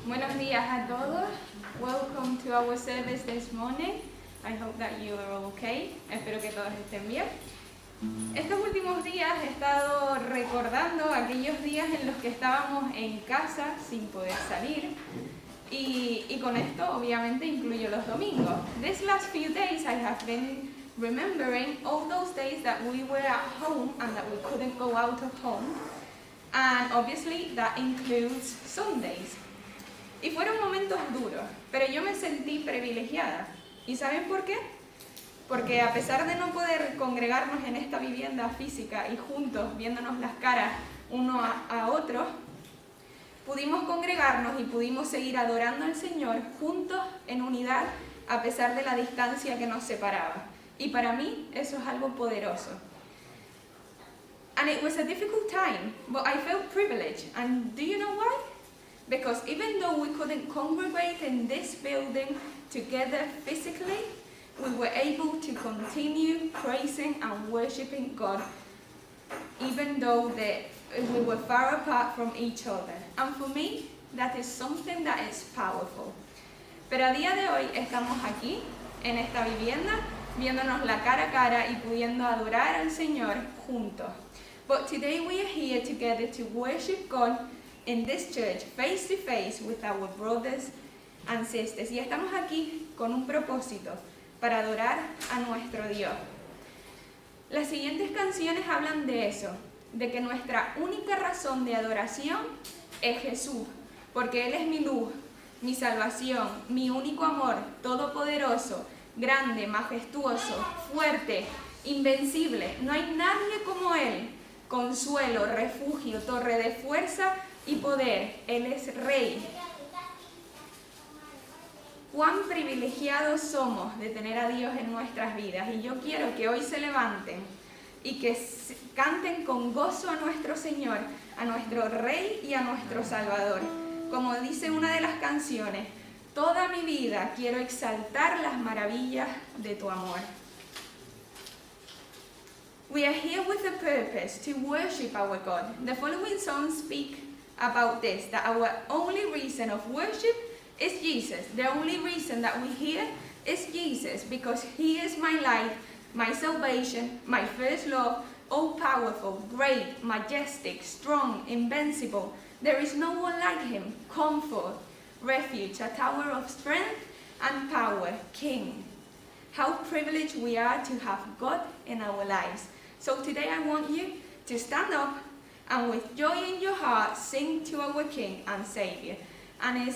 Buenos días a todos. Welcome to our service this morning. I hope that you are all okay. Espero que todos estén bien. Estos últimos días he estado recordando aquellos días en los que estábamos en casa sin poder salir. Y con esto obviamente incluyo los domingos. These last few days I have been remembering all those days that we were at home and that we couldn't go out of home. And obviously that includes Sundays. Y fueron momentos duros, pero yo me sentí privilegiada. ¿Y saben por qué? Porque a pesar de no poder congregarnos en esta vivienda física y juntos viéndonos las caras uno a otro, pudimos congregarnos y pudimos seguir adorando al Señor juntos en unidad a pesar de la distancia que nos separaba. Y para mí eso es algo poderoso. And it was a difficult time, but I felt privileged. And do you know why? Because even though we couldn't congregate in this building together physically, we were able to continue praising and worshiping God, even though we were far apart from each other. And for me, that is something that is powerful. Pero a día de hoy estamos aquí, en esta vivienda, viéndonos la cara a cara y pudiendo adorar al Señor juntos. But today we are here together to worship God in this church, face to face with our brothers and sisters. Y estamos aquí con un propósito, para adorar a nuestro Dios. Las siguientes canciones hablan de eso, de que nuestra única razón de adoración es Jesús, porque Él es mi luz, mi salvación, mi único amor, todopoderoso, grande, majestuoso, fuerte, invencible. No hay nadie como Él, consuelo, refugio, torre de fuerza y poder. Él es Rey. Cuán privilegiados somos de tener a Dios en nuestras vidas, y yo quiero que hoy se levanten y que canten con gozo a nuestro Señor, a nuestro Rey y a nuestro Salvador. Como dice una de las canciones, toda mi vida quiero exaltar las maravillas de tu amor. We are here with a purpose to worship our God. The following songs speak about this, that our only reason of worship is Jesus. The only reason that we hear is Jesus, because He is my light, my salvation, my first love, all-powerful, great, majestic, strong, invincible. There is no one like Him, comfort, refuge, a tower of strength and power, King. How privileged we are to have God in our lives. So today I want you to stand up and with joy in your heart sing to our King and Savior. And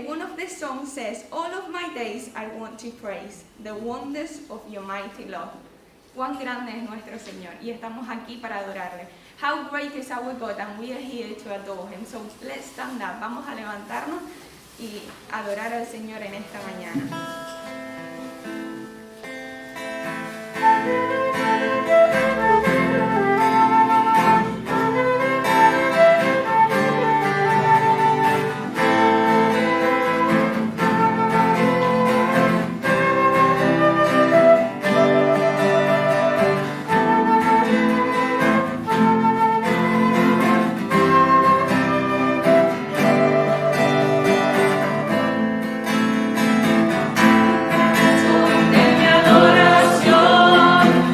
one of the songs says, all of my days I want to praise the wonders of your mighty love. Cuán grande es nuestro Señor, y estamos aquí para adorarle. How great is our God, and we are here to adore Him. So let's stand up. Vamos a levantarnos y adorar al Señor en esta mañana. Adoración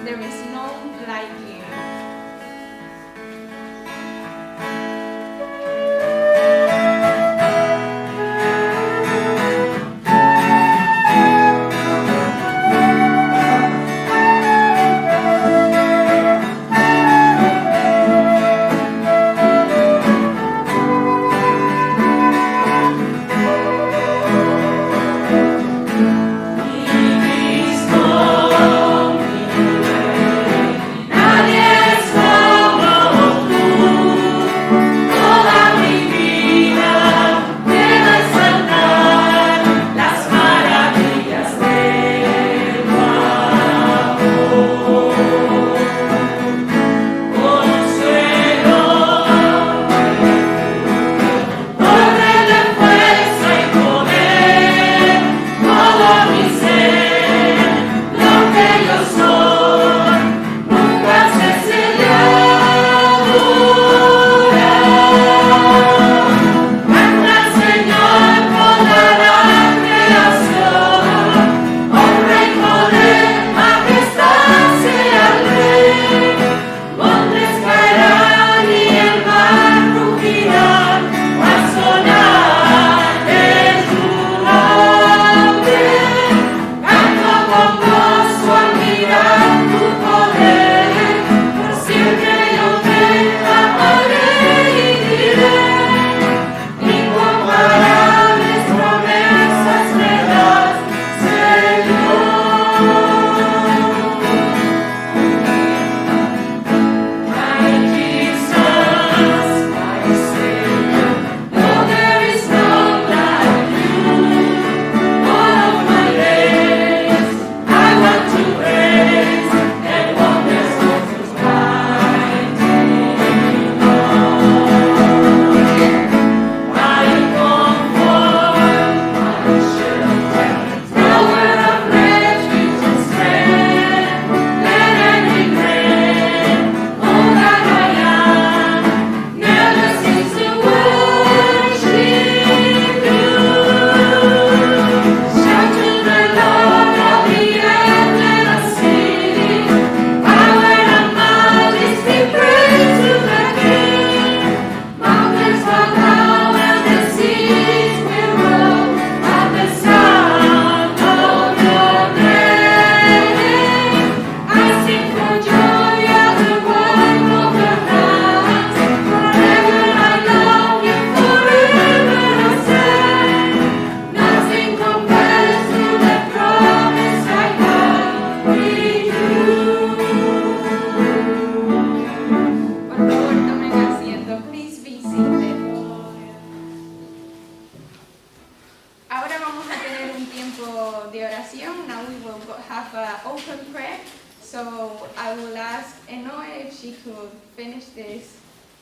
there is none like you.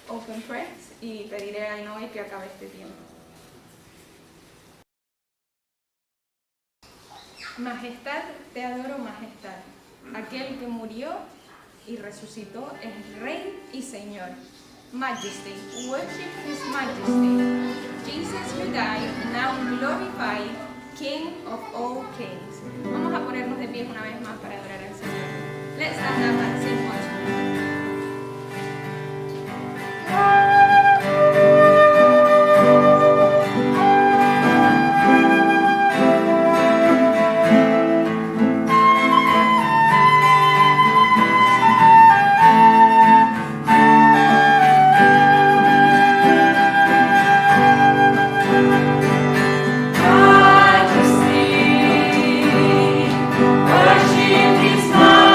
Open prayers y pediré a Noé que acabe este tiempo. Majestad, te adoro, majestad. Aquel que murió y resucitó es Rey y Señor. Majesty, worship His Majesty. Jesus who died, now glorified, King of all kings. Vamos a ponernos de pie una vez más para adorar al Señor. Let's stand up and sing once more. Majesty, worship His majesty.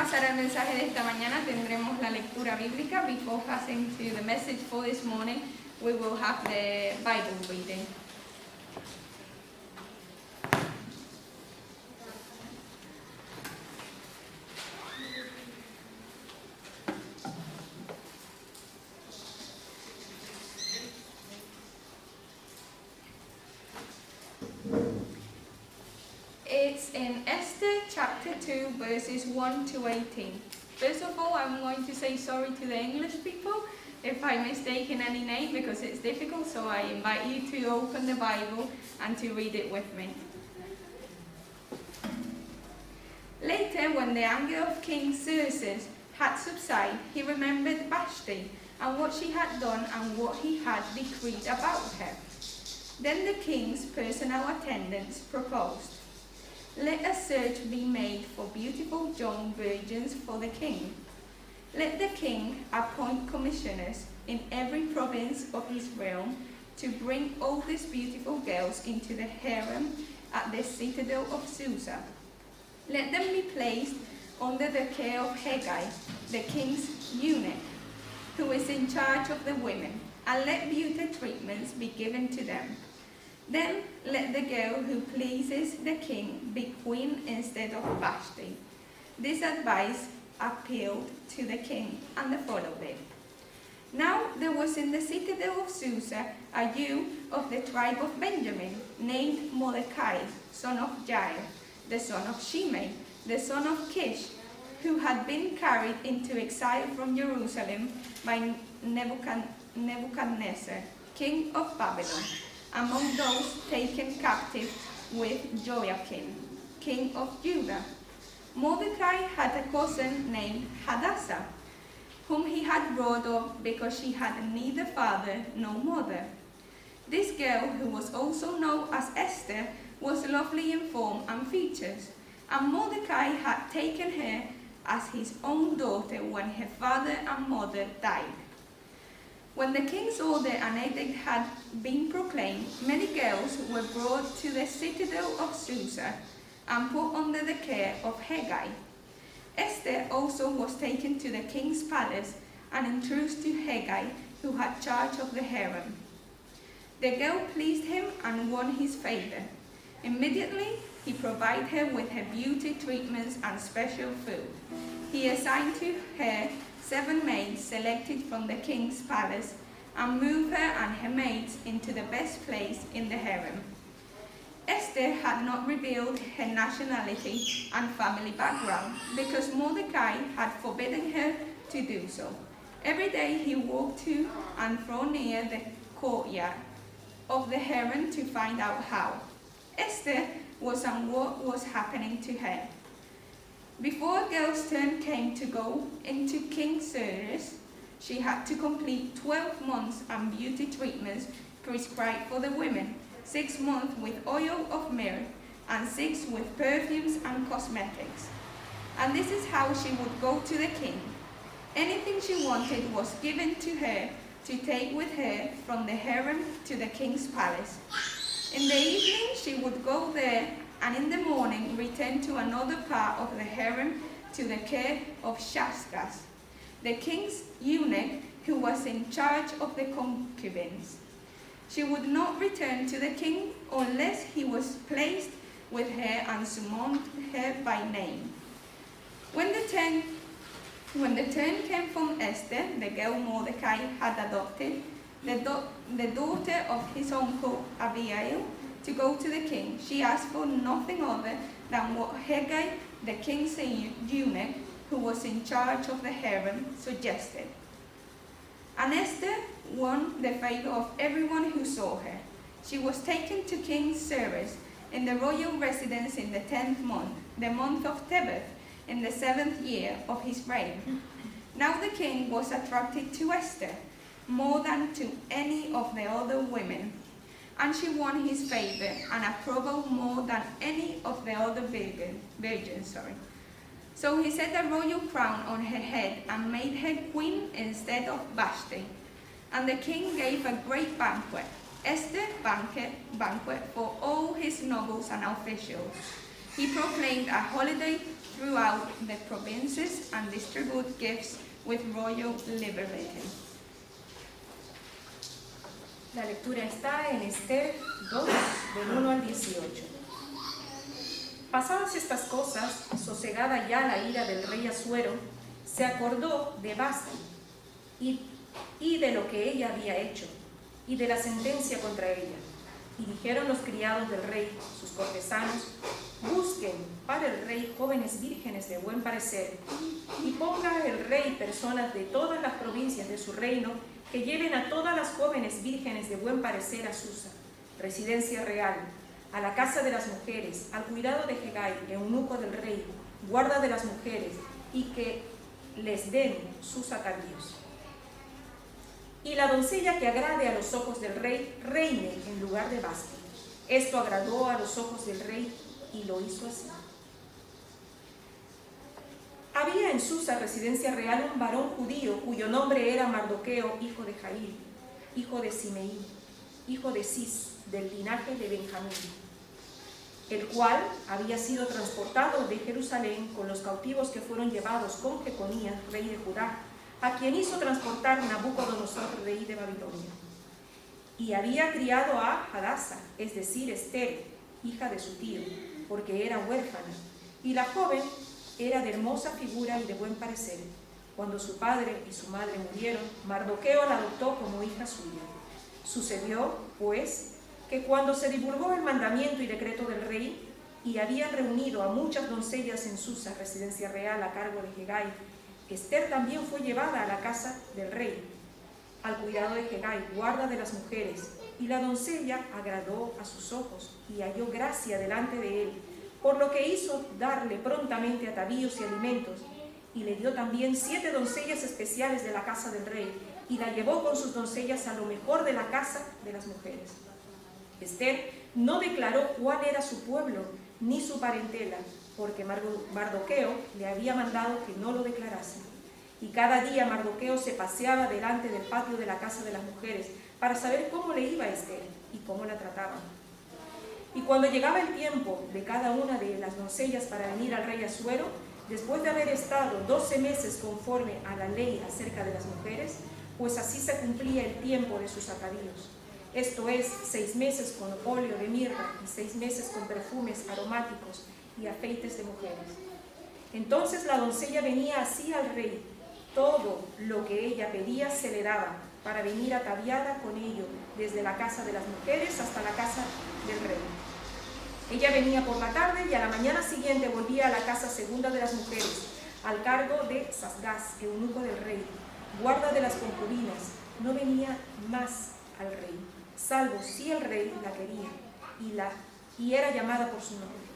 pasar al mensaje de esta mañana, tendremos la lectura bíblica. Before passing to the message for this morning, we will have the Bible reading. It's in Esther chapter 2 verses 1 to 18. First of all, I'm going to say sorry to the English people if I mistake in any name because it's difficult, so I invite you to open the Bible and to read it with me. Later, when the anger of King Xerxes had subsided, he remembered Vashti and what she had done and what he had decreed about her. Then the king's personal attendants proposed, "Let a search be made for beautiful young virgins for the king. Let the king appoint commissioners in every province of his realm to bring all these beautiful girls into the harem at the citadel of Susa. Let them be placed under the care of Haggai, the king's eunuch, who is in charge of the women, and let beauty treatments be given to them. Then let the girl who pleases the king be queen instead of Vashti." This advice appealed to the king, and they followed it. Now there was in the citadel of Susa a Jew of the tribe of Benjamin, named Mordecai, son of Jair, the son of Shimei, the son of Kish, who had been carried into exile from Jerusalem by Nebuchadnezzar, king of Babylon, among those taken captive with Joachim, king of Judah. Mordecai had a cousin named Hadassah, whom he had brought up because she had neither father nor mother. This girl, who was also known as Esther, was lovely in form and features, and Mordecai had taken her as his own daughter when her father and mother died. When the king's order and edict had been proclaimed, many girls were brought to the citadel of Susa and put under the care of Haggai. Esther also was taken to the king's palace and entrusted to Haggai, who had charge of the harem. The girl pleased him and won his favor. Immediately, he provided her with her beauty treatments and special food. He assigned to her 7 maids selected from the king's palace and moved her and her maids into the best place in the harem. Esther had not revealed her nationality and family background because Mordecai had forbidden her to do so. Every day he walked to and fro near the courtyard of the harem to find out how Esther was and what was happening to her. Before a girl's turn came to go into King Xerxes, she had to complete 12 months and beauty treatments prescribed for the women, 6 months with oil of myrrh, and 6 with perfumes and cosmetics. And this is how she would go to the king. Anything she wanted was given to her to take with her from the harem to the king's palace. In the evening she would go there, and in the morning return to another part of the harem to the care of Shashgaz, the king's eunuch who was in charge of the concubines. She would not return to the king unless he was placed with her and summoned her by name. When the turn came from Esther, the girl Mordecai had adopted, the daughter of his uncle Abigail, to go to the king, she asked for nothing other than what Haggai, the king's eunuch, who was in charge of the harem, suggested. And Esther won the favor of everyone who saw her. She was taken to King Xerxes in the royal residence in the 10th month, the month of Tebeth, in the 7th year of his reign. Now the king was attracted to Esther more than to any of the other women, and she won his favor and approval more than any of the other virgins. So he set a royal crown on her head and made her queen instead of Vashti. And the king gave a great banquet, Esther banquet for all his nobles and officials. He proclaimed a holiday throughout the provinces and distributed gifts with royal liberality. La lectura está en Esther 2, del 1 al 18. Pasadas estas cosas, sosegada ya la ira del rey Asuero, se acordó de Vasti y de lo que ella había hecho, y de la sentencia contra ella. Y dijeron los criados del rey, sus cortesanos, busquen para el rey jóvenes vírgenes de buen parecer, y ponga el rey personas de todas las provincias de su reino, que lleven a todas las jóvenes vírgenes de buen parecer a Susa, residencia real, a la casa de las mujeres, al cuidado de Hegai, eunuco del rey, guarda de las mujeres, y que les den sus atavíos. Y la doncella que agrade a los ojos del rey, reine en lugar de Vasti. Esto agradó a los ojos del rey y lo hizo así. Había en Susa, residencia real, un varón judío cuyo nombre era Mardoqueo, hijo de Jair, hijo de Simeí, hijo de Cis, del linaje de Benjamín, el cual había sido transportado de Jerusalén con los cautivos que fueron llevados con Jeconías, rey de Judá, a quien hizo transportar Nabucodonosor, rey de Babilonia. Y había criado a Hadasa, es decir, Ester, hija de su tío, porque era huérfana, y la joven era de hermosa figura y de buen parecer. Cuando su padre y su madre murieron, Mardoqueo la adoptó como hija suya. Sucedió, pues, que cuando se divulgó el mandamiento y decreto del rey, y habían reunido a muchas doncellas en Susa, residencia real, a cargo de Hegai, Ester también fue llevada a la casa del rey, al cuidado de Hegai, guarda de las mujeres, y la doncella agradó a sus ojos y halló gracia delante de él, por lo que hizo darle prontamente atavíos y alimentos, y le dio también 7 doncellas especiales de la casa del rey, y la llevó con sus doncellas a lo mejor de la casa de las mujeres. Ester no declaró cuál era su pueblo ni su parentela, porque Mardoqueo le había mandado que no lo declarase. Y cada día Mardoqueo se paseaba delante del patio de la casa de las mujeres para saber cómo le iba a Ester y cómo la trataban. Y cuando llegaba el tiempo de cada una de las doncellas para venir al rey Asuero, después de haber estado 12 meses conforme a la ley acerca de las mujeres, pues así se cumplía el tiempo de sus atavíos. Esto es, 6 meses con óleo de mirra y 6 meses con perfumes aromáticos y afeites de mujeres. Entonces la doncella venía así al rey, todo lo que ella pedía se le daba, para venir ataviada con ello, desde la casa de las mujeres hasta la casa del rey. Ella venía por la tarde y a la mañana siguiente volvía a la casa segunda de las mujeres, al cargo de Sasgás, eunuco del rey, guarda de las concubinas. No venía más al rey, salvo si el rey la quería, y era llamada por su nombre.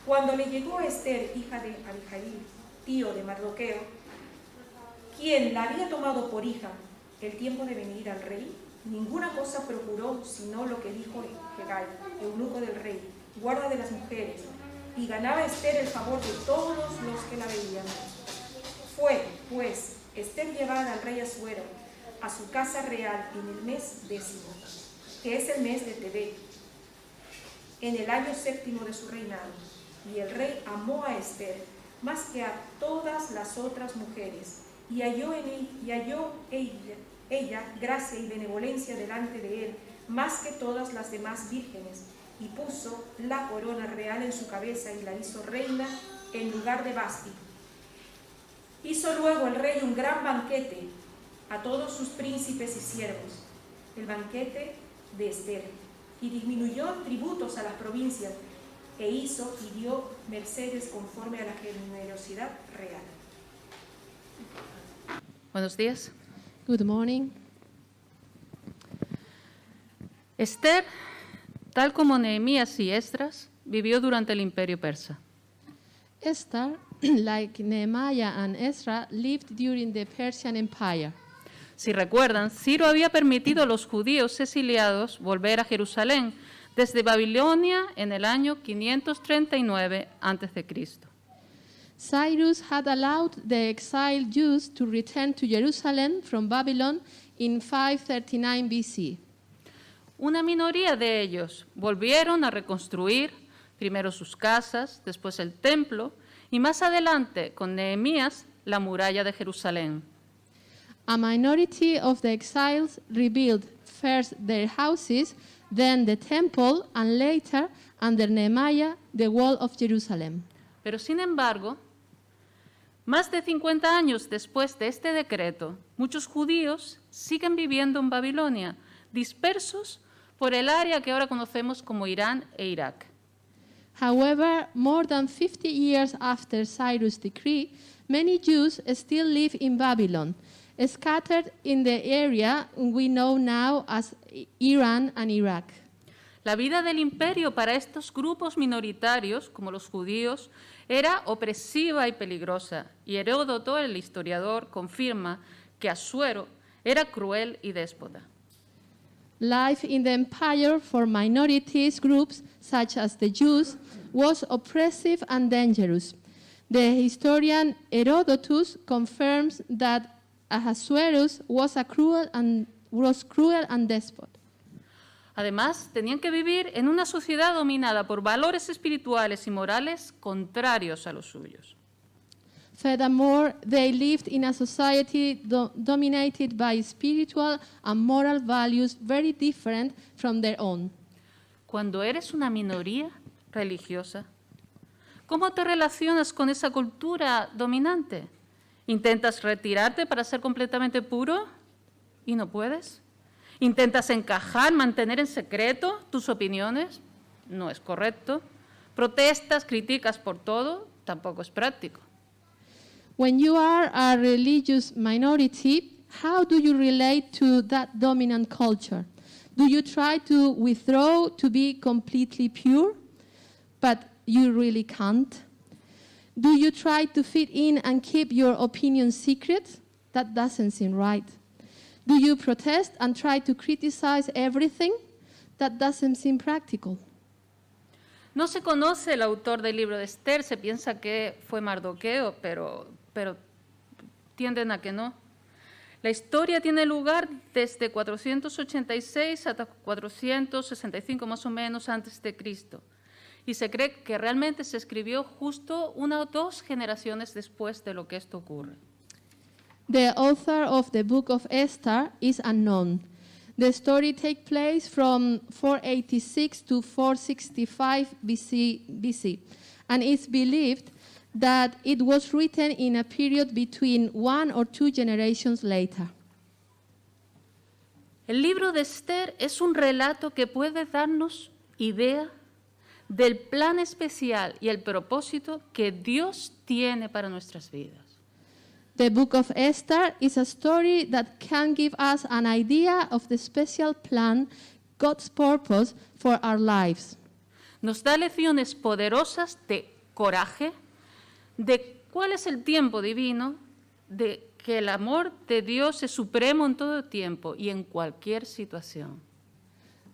Cuando le llegó Ester, hija de Abijail, tío de Mardoqueo, quien la había tomado por hija, el tiempo de venir al rey, ninguna cosa procuró sino lo que dijo Hegai, eunuco del rey, guarda de las mujeres, y ganaba Ester el favor de todos los que la veían. Fue, pues, Ester llevada al rey Asuero a su casa real en el mes 10, que es el mes de Tebet, en el año 7 de su reinado. Y el rey amó a Ester más que a todas las otras mujeres, y halló ella gracia y benevolencia delante de él, más que todas las demás vírgenes, y puso la corona real en su cabeza y la hizo reina en lugar de Vasti. Hizo luego el rey un gran banquete a todos sus príncipes y siervos, el banquete de Ester, y disminuyó tributos a las provincias, e hizo y dio mercedes conforme a la generosidad real. Buenos días. Good morning. Esther, tal como Nehemías y Esdras, vivió durante el Imperio Persa. Esther, like Nehemiah and Ezra, lived during the Persian Empire. Si recuerdan, Ciro había permitido a los judíos exiliados volver a Jerusalén desde Babilonia en el año 539 a.C. Cyrus had allowed the exiled Jews to return to Jerusalem from Babylon in 539 BC. Una minoría de ellos volvieron a reconstruir Primero sus casas, después el templo y más adelante, con Nehemías, la muralla de Jerusalén. A minority of the exiles rebuilt first their houses, then the temple, and later, under Nehemiah, the wall of Jerusalem. Pero sin embargo, más de 50 años después de este decreto, muchos judíos siguen viviendo en Babilonia, dispersos por el área que ahora conocemos como Irán e Irak. However, more than 50 years after Cyrus' decree, many Jews still live in Babylon, scattered in the area we know now as Iran and Iraq. La vida del imperio para estos grupos minoritarios, como los judíos, era opresiva y peligrosa, y Heródoto, el historiador, confirma que Asuero era cruel y déspota. Life in the empire for minorities groups, such as the Jews, was oppressive and dangerous. The historian Herodotus confirms that Ahasuerus was cruel and despot. Además, tenían que vivir en una sociedad dominada por valores espirituales y morales contrarios a los suyos. Furthermore, they lived in a society dominated by spiritual and moral values very different from their own. Cuando eres una minoría religiosa, ¿cómo te relacionas con esa cultura dominante? ¿Intentas retirarte para ser completamente puro y no puedes? ¿Intentas encajar, mantener en secreto tus opiniones? No es correcto. ¿Protestas, criticas por todo? Tampoco es práctico. When you are a religious minority, how do you relate to that dominant culture? Do you try to withdraw to be completely pure, but you really can't? Do you try to fit in and keep your opinion secret? That doesn't seem right. Do you protest and try to criticize everything? That doesn't seem practical. No se conoce el autor del libro de Esther, se piensa que fue Mardoqueo, pero tienden a que no. La historia tiene lugar desde 486 hasta 465 más o menos antes de Cristo. Y se cree que realmente se escribió justo 1 o 2 generaciones después de lo que esto ocurre. The author of the book of Esther is unknown. The story takes place from 486 to 465 BC, and it's believed that it was written in a period between 1 or 2 generations later. El libro de Esther es un relato que puede darnos idea del plan especial y el propósito que Dios tiene para nuestras vidas. The book of Esther is a story that can give us an idea of the special plan, God's purpose for our lives. Nos da lecciones poderosas de coraje, de cuál es el tiempo divino, de que el amor de Dios es supremo en todo tiempo y en cualquier situación.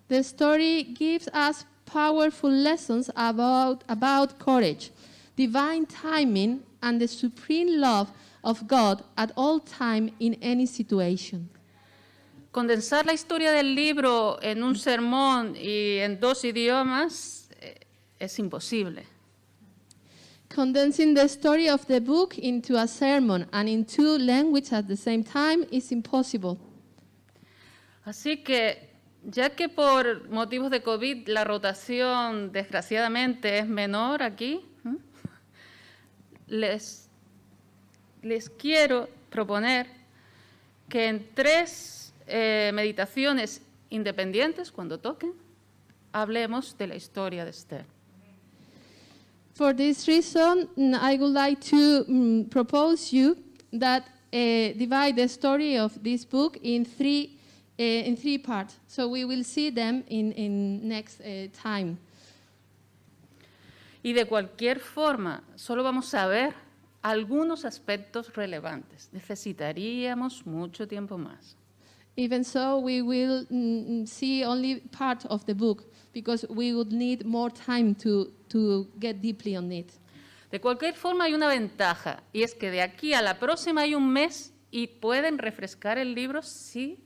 The story gives us powerful lessons about courage, divine timing, and the supreme love of God at all time in any situation. Condensar la historia del libro en un sermón y en 2 idiomas es imposible. Condensing the story of the book into a sermon and in 2 languages at the same time is impossible. Así que, ya que por motivos de COVID la rotación desgraciadamente es menor aquí, les quiero proponer que en 3 meditaciones independientes, cuando toquen, hablemos de la historia de Esther. For this reason, I would like to propose you that divide the story of this book in 3 parts. So we will see them in next time. Y de cualquier forma, solo vamos a ver algunos aspectos relevantes. Necesitaríamos mucho tiempo más. Even so, we will see only part of the book because we would need more time to get deeply on it. De cualquier forma, hay una ventaja, y es que de aquí a la próxima hay un mes y pueden refrescar el libro si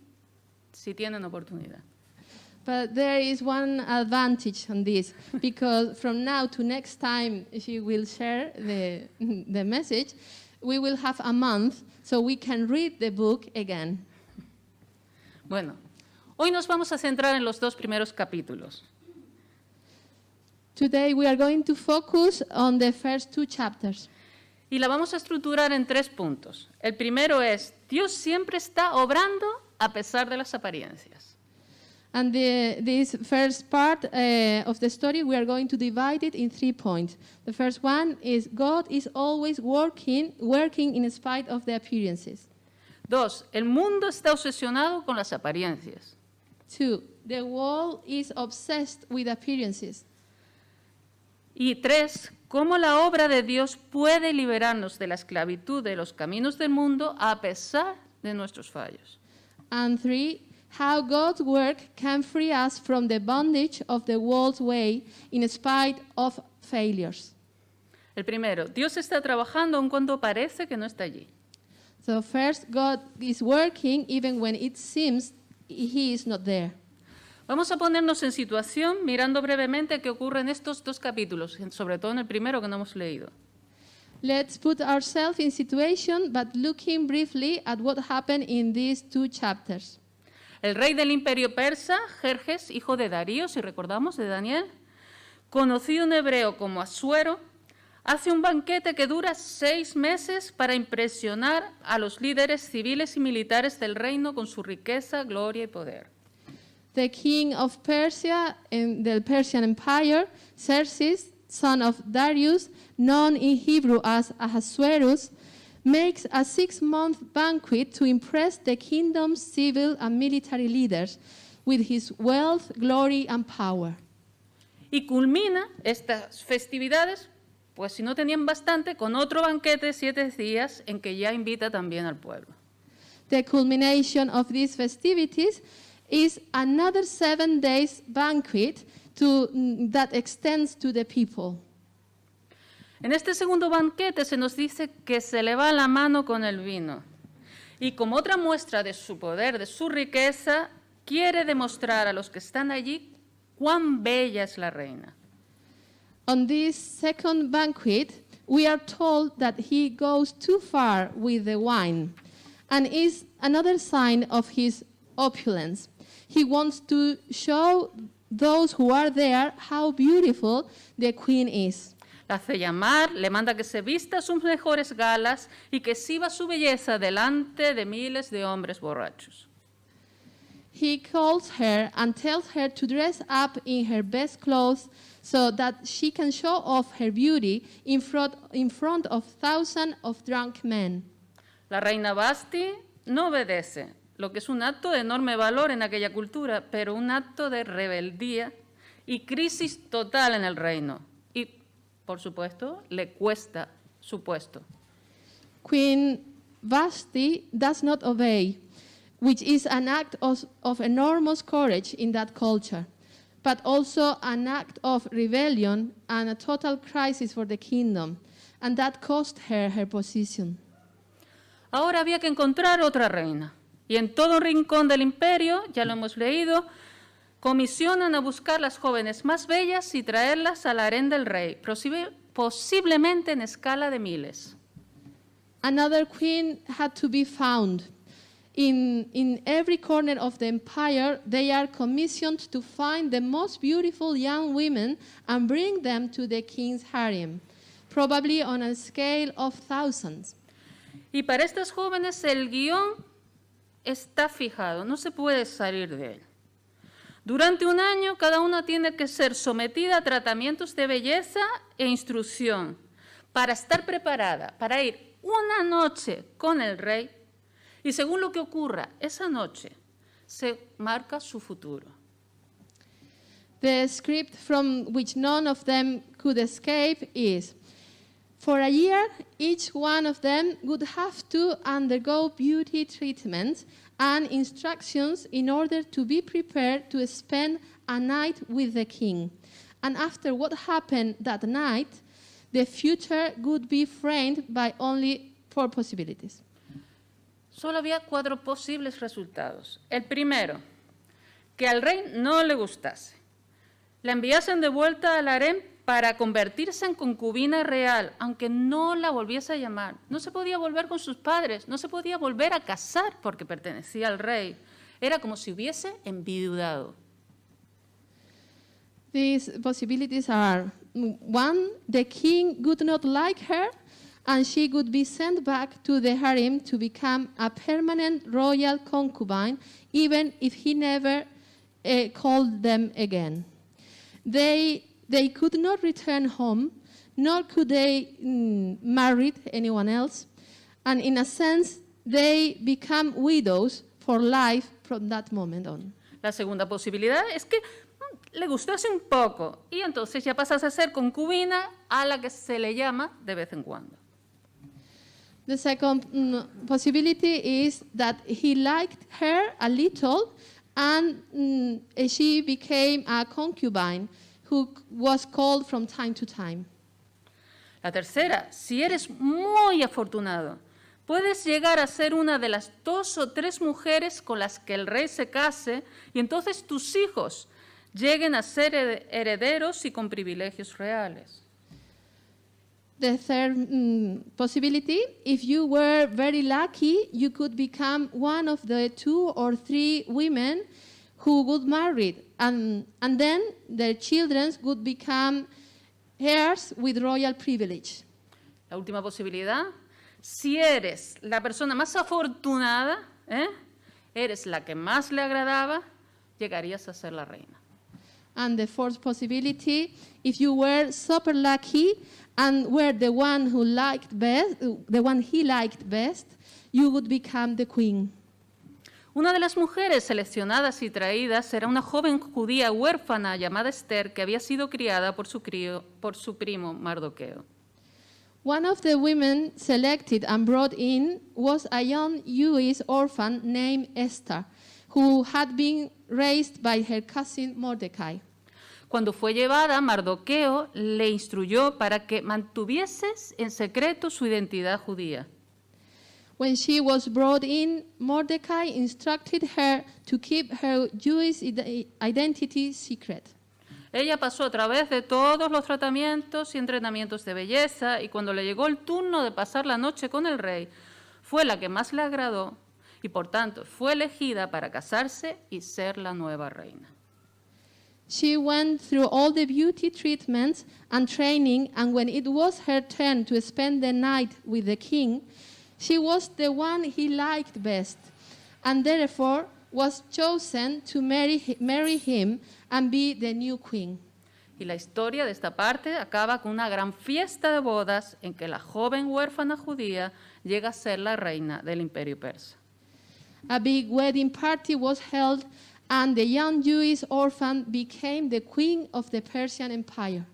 tienen oportunidad. But there is one advantage on this, because from now to next time she will share the message, we will have a month so we can read the book again. Bueno, hoy nos vamos a centrar en los 2 primeros capítulos. Today we are going to focus on the first 2 chapters. Y la vamos a estructurar en 3 puntos. El primero es, Dios siempre está obrando a pesar de las apariencias. And this first part of the story, we are going to divide it in 3 points. The first one is God is always working in spite of the appearances. 2, el mundo está obsesionado con las apariencias. 2, the world is obsessed with appearances. Y 3, cómo la obra de Dios puede liberarnos de la esclavitud de los caminos del mundo a pesar de nuestros fallos. And 3, how God's work can free us from the bondage of the world's way in spite of failures. El primero, Dios está trabajando aun cuando parece que no está allí. So first, God is working even when it seems He is not there. Vamos a ponernos en situación mirando brevemente qué ocurre en estos 2 capítulos, sobre todo en el primero que no hemos leído. Let's put ourselves in situation, but looking briefly at what happened in these 2 chapters. El rey del imperio persa, Jerjes, hijo de Darío, si recordamos, de Daniel, conocido en hebreo como Asuero, hace un banquete que dura 6 meses para impresionar a los líderes civiles y militares del reino con su riqueza, gloria y poder. The king of Persia in the Persian Empire, Xerxes, son of Darius, known in Hebrew as Ahasuerus, makes a 6-month banquet to impress the kingdom's civil and military leaders with his wealth, glory, and power. Y culmina estas festividades, pues si no tenían bastante, con otro banquete de 7 días en que ya invita también al pueblo. The culmination of these festivities is another 7 days banquet that extends to the people. En este segundo banquete se nos dice que se le va la mano con el vino y como otra muestra de su poder, de su riqueza, quiere demostrar a los que están allí cuán bella es la reina. On this second banquet, we are told that he goes too far with the wine and is another sign of his opulence. He wants to show those who are there how beautiful the queen is. La hace llamar, le manda que se vista sus mejores galas y que exhiba su belleza delante de miles de hombres borrachos. He calls her and tells her to dress up in her best clothes so that she can show off her beauty in front of thousands of drunk men. La reina Basti no obedece, lo que es un acto de enorme valor en aquella cultura, pero un acto de rebeldía y crisis total en el reino. Y, por supuesto, le cuesta su puesto. Queen Vashti does not obey, which is an act of enormous courage in that culture, but also an act of rebellion and a total crisis for the kingdom, and that cost her her position. Ahora había que encontrar otra reina, y en todo rincón del imperio, ya lo hemos leído, comisionan a buscar las jóvenes más bellas y traerlas al harén del rey, posiblemente en escala de miles. Another queen had to be found. In every corner of the empire, they are commissioned to find the most beautiful young women and bring them to the king's harem, probably on a scale of thousands. Y para estas jóvenes el guión está fijado, no se puede salir de él. Durante un año, cada una tiene que ser sometida a tratamientos de belleza e instrucción para estar preparada, para ir una noche con el rey y según lo que ocurra esa noche, se marca su futuro. The script from which none of them could escape is, for a year, each one of them would have to undergo beauty treatments and instructions in order to be prepared to spend a night with the king. And after what happened that night, the future would be framed by only 4 possibilities. Solo había 4 posibles resultados. El primero, que al rey no le gustase. La enviasen de vuelta al harén para convertirse en concubina real, aunque no la volviese a llamar. No se podía volver con sus padres, no se podía volver a casar porque pertenecía al rey. Era como si hubiese enviudado. These possibilities are, one, the king would not like her, and she would be sent back to the harem to become a permanent royal concubine, even if he never called them again. They could not return home, nor could they marry anyone else, and in a sense, they become widows for life from that moment on. La segunda posibilidad es que le gustase un poco y entonces ya pasase a ser concubina a la que se le llama de vez en cuando. The second possibility is that he liked her a little and she became a concubine who was called from time to time. La tercera, si eres muy afortunado, puedes llegar a ser una de las 2 o 3 mujeres con las que el rey se case y entonces tus hijos lleguen a ser herederos y con privilegios reales. The third possibility, if you were very lucky, you could become one of the 2 or 3 women who would marry, and then their children would become heirs with royal privilege. La última posibilidad, si eres la persona más afortunada, eres la que más le agradaba, llegarías a ser la reina. And the fourth possibility, if you were super lucky and were the one who liked best, the one he liked best, you would become the queen. Una de las mujeres seleccionadas y traídas era una joven judía huérfana llamada Ester, que había sido criada por su primo Mardoqueo. One of the women selected and brought in was a young Jewish orphan named Esther, who had been raised by her cousin Mordecai. Cuando fue llevada, Mardoqueo le instruyó para que mantuviese en secreto su identidad judía. When she was brought in, Mordecai instructed her to keep her Jewish identity secret. Ella pasó a través de todos los tratamientos y entrenamientos de belleza y cuando le llegó el turno de pasar la noche con el rey, fue la que más le agradó y por tanto fue elegida para casarse y ser la nueva reina. She went through all the beauty treatments and training, and when it was her turn to spend the night with the king, she was the one he liked best, and therefore was chosen to marry him and be the new queen. Y la historia de esta parte acaba con una gran fiesta de bodas en que la joven huérfana judía llega a ser la reina del imperio persa. A big wedding party was held, and the young Jewish orphan became the queen of the Persian Empire.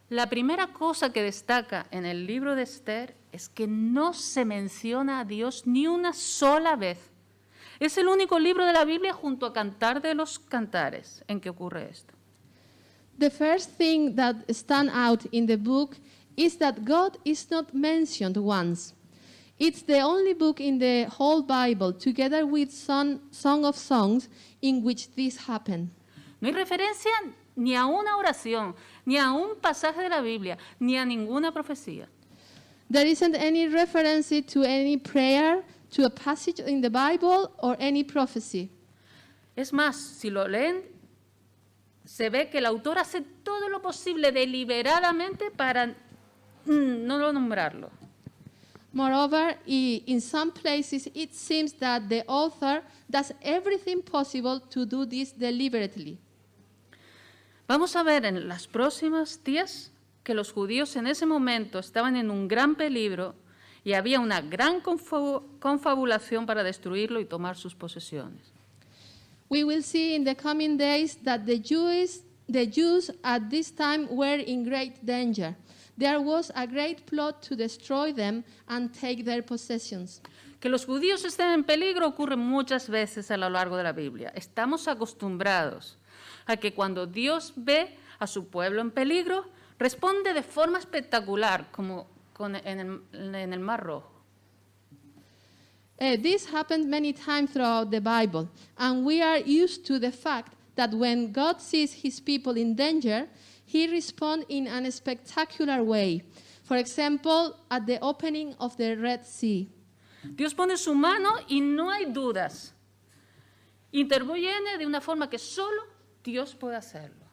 La primera cosa que destaca en el libro de Esther es que no se menciona a Dios ni una sola vez. Es el único libro de la Biblia junto a Cantar de los Cantares en que ocurre esto. The first thing that stands out in the book is that God is not mentioned once. It's the only book in the whole Bible, together with Song of Songs, in which this happened. No hay referencia ni a una oración, ni a un pasaje de la Biblia, ni a ninguna profecía. There isn't any reference to any prayer, to a passage in the Bible, or any prophecy. Es más, si lo leen, se ve que el autor hace todo lo posible deliberadamente para no nombrarlo. Moreover, in some places it seems that the author does everything possible to do this deliberately. Vamos a ver en los próximos días que los judíos en ese momento estaban en un gran peligro y había una gran confabulación para destruirlo y tomar sus posesiones. We will see in the coming days that the Jews at this time were in great danger. There was a great plot to destroy them and take their possessions. Que los judíos estén en peligro ocurre muchas veces a lo largo de la Biblia. Estamos acostumbrados a que cuando Dios ve a su pueblo en peligro, responde de forma espectacular, como en el Mar Rojo. This happened many times throughout the Bible, and we are used to the fact that when God sees his people in danger, he responds in a spectacular way. For example, at the opening of the Red Sea. Dios pone su mano y no hay dudas. Interviene de una forma que solo Dios puede hacerlo.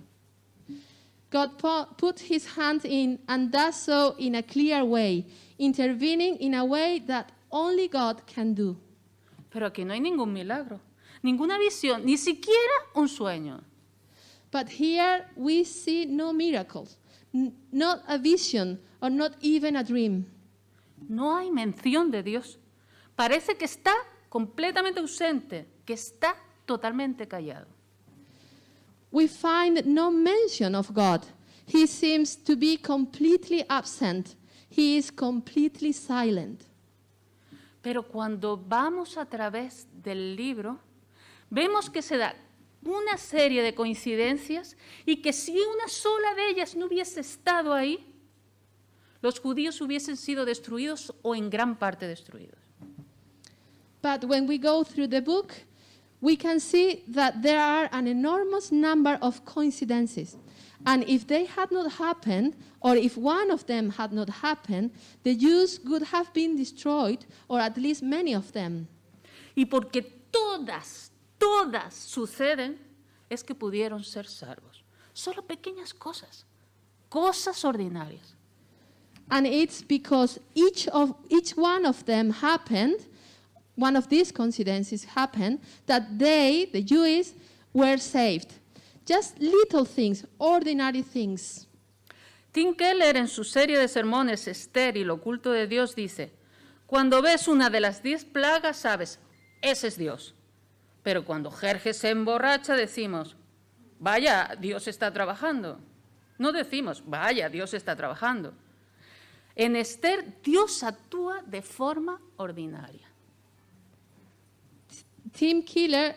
God put his hand in and does so in a clear way, intervening in a way that only God can do. Pero aquí no hay ningún milagro, ninguna visión, ni siquiera un sueño. But here we see no miracles, not a vision or not even a dream. No hay mención de Dios. Parece que está completamente ausente, que está totalmente callado. We find no mention of God. He seems to be completely absent. He is completely silent. Pero cuando vamos a través del libro, vemos que se da una serie de coincidencias y que si una sola de ellas no hubiese estado ahí, los judíos hubiesen sido destruidos o en gran parte destruidos. But when we go through the book, we can see that there are an enormous number of coincidences. And if they had not happened, or if one of them had not happened, the Jews would have been destroyed, or at least many of them. Y porque todas suceden, es que pudieron ser salvos. Solo pequeñas cosas ordinarias. And it's because each one of them happened, one of these coincidences happened, that they, the Jews, were saved. Just little things, ordinary things. Tim Keller, en su serie de sermones Esther y lo oculto de Dios, dice, cuando ves una de las 10 plagas, sabes, ese es Dios. Pero cuando Jerjes se emborracha, decimos, vaya, Dios está trabajando. No decimos, vaya, Dios está trabajando. En Esther, Dios actúa de forma ordinaria. Tim Keller,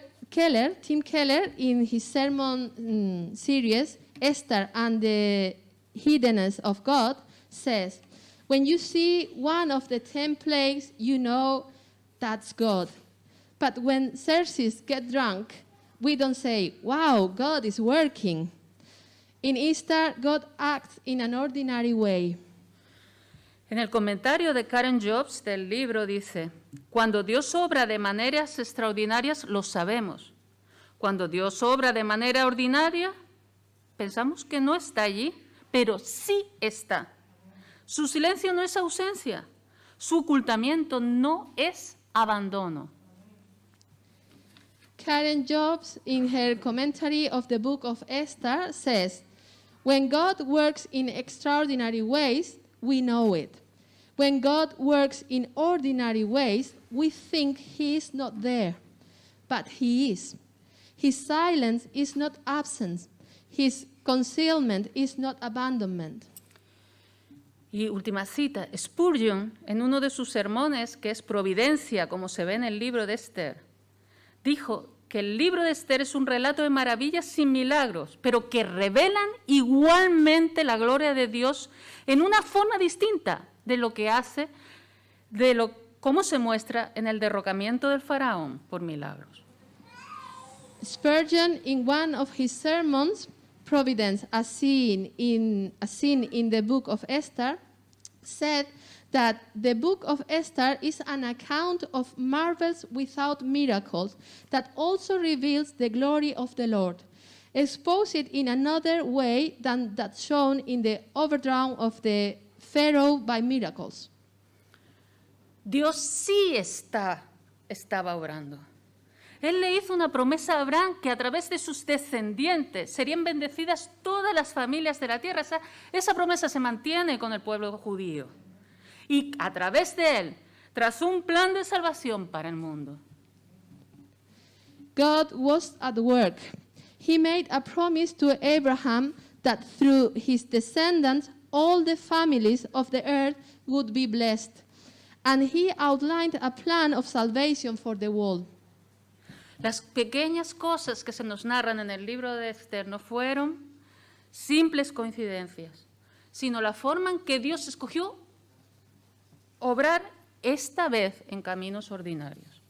in his sermon series, Esther and the Hiddenness of God, says, when you see one of the 10 plagues, you know that's God. But when Xerxes get drunk, we don't say, wow, God is working. In Easter, God acts in an ordinary way. En el comentario de Karen Jobs del libro dice, cuando Dios obra de maneras extraordinarias, lo sabemos. Cuando Dios obra de manera ordinaria, pensamos que no está allí, pero sí está. Su silencio no es ausencia, su ocultamiento no es abandono. Karen Jobs, in her commentary of the book of Esther, says, when God works in extraordinary ways, we know it. When God works in ordinary ways, we think he is not there, but he is. His silence is not absence. His concealment is not abandonment. Y última cita, Spurgeon, en uno de sus sermones, que es Providencia, como se ve en el libro de Esther, dijo que el libro de Esther es un relato de maravillas sin milagros, pero que revelan igualmente la gloria de Dios en una forma distinta de lo que hace, cómo se muestra en el derrocamiento del faraón por milagros. Spurgeon, in one of his sermons, Providence, a scene in the book of Esther, said that the book of Esther is an account of marvels without miracles that also reveals the glory of the Lord, exposed it in another way than that shown in the overthrow of the Pharaoh by miracles. Dios sí estaba obrando. Él le hizo una promesa a Abraham que a través de sus descendientes serían bendecidas todas las familias de la tierra. Esa promesa se mantiene con el pueblo judío. Y a través de él trazó un plan de salvación para el mundo. God was at work. He made a promise to Abraham that through his descendants all the families of the earth would be blessed. And he outlined a plan of salvation for the world. Las pequeñas cosas que se nos narran en el libro de Esther no fueron simples coincidencias, sino la forma en que Dios escogió obrar esta vez en caminos ordinarios.